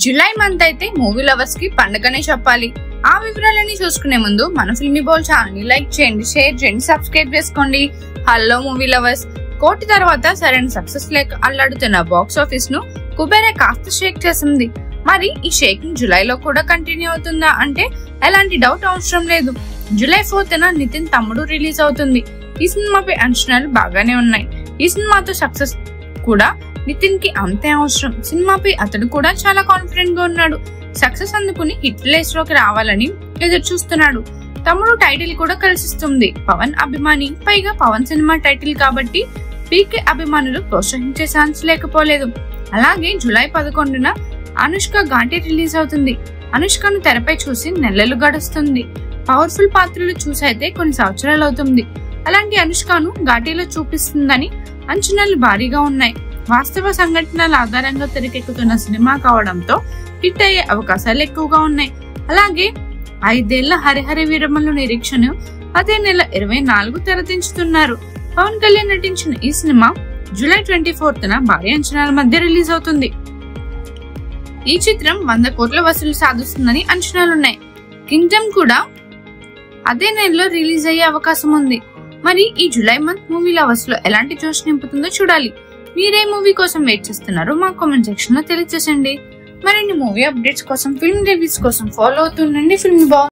July month అయితే movie lovers కి పండుగనే చెప్పాలి. ఆ వివరాలన్నీ చూసుకునే ముందు మన ఫిల్మీ బౌల్ ఛానల్ ని లైక్ చేయండి, షేర్ చేయండి, సబ్స్క్రైబ్ చేసుకోండి. హలో మూవీ లవర్స్, కోటి తర్వాత సరైన సక్సెస్ లేక అల్లాడుతున్న బాక్స్ ఆఫీస్ ను కుబేరే కాస్త షేక్ చేసింది. మరి ఈ షేకింగ్ జూలైలో కూడా కంటిన్యూ అవుతుందా అంటే ఎలాంటి డౌట్ అవసరం లేదు. జూలై 4th నితిన్ తమ్ముడు రిలీజ్ అవుతుంది. ఈ సినిమాపై అంచనాలు బాగానే ఉన్నాయి. ఈ సినిమాతో సక్సెస్ కూడా నితిన్ కి అంతే అవసరం. సినిమాపై అతడు కూడా చాలా కాన్ఫిడెంట్ గా ఉన్నాడు. సక్సెస్ అందుకుని హిట్ ప్లేస్ లోకి రావాలని ఎదురు చూస్తున్నాడు. తమ్ముడు టైటిల్ కూడా కలిసిస్తుంది. పవన్ అభిమాని, పైగా పవన్ సినిమా టైటిల్ కాబట్టి పీకే అభిమానులు ప్రోత్సహించే ఛాన్స్ లేకపోలేదు. అలాగే జూలై 11న అనుష్క ఘాటి రిలీజ్ అవుతుంది. అనుష్కను తెరపై చూసి నెలలు గడుస్తుంది. పవర్ఫుల్ పాత్రలు చూసైతే కొన్ని సంవత్సరాలు అవుతుంది. అలాంటి అనుష్కను ఘాటీలో చూపిస్తుందని అంచనాలు భారీగా ఉన్నాయి. వాస్తవ సంఘటనల ఆధారంగా తెరకెక్కుతున్న సినిమా కావడంతో హిట్ అయ్యే అవకాశాలు ఎక్కువగా ఉన్నాయి. అలాగే 5 ఏళ్ల హరిహర వీరమల్లు నిరీక్షణ అదే నెల 24 తెరదించుతున్నారు. పవన్ కళ్యాణ్ నటించిన ఈ సినిమా జూలై 24న భారీ అంచనాల మధ్య రిలీజ్ అవుతుంది. ఈ చిత్రం 100 కోట్ల వసూలు సాధిస్తుందని అంచనాలున్నాయి. కింగ్డమ్ కూడా అదే నెలలో రిలీజ్ అయ్యే అవకాశం ఉంది. మరి ఈ జూలై మంత్ మూవీ లవర్స్ లో ఎలాంటి జోష్ నింపుతుందో చూడాలి. మీరే మూవీ కోసం వెయిట్ చేస్తున్నారో మా కామెంట్ సెక్షన్ లో తెలియజేసండి. మరిన్ని మూవీ అప్డేట్స్ కోసం, ఫిల్మ్ రివ్యూస్ కోసం ఫాలో అవుతుండండి ఫిల్మీ బౌల్.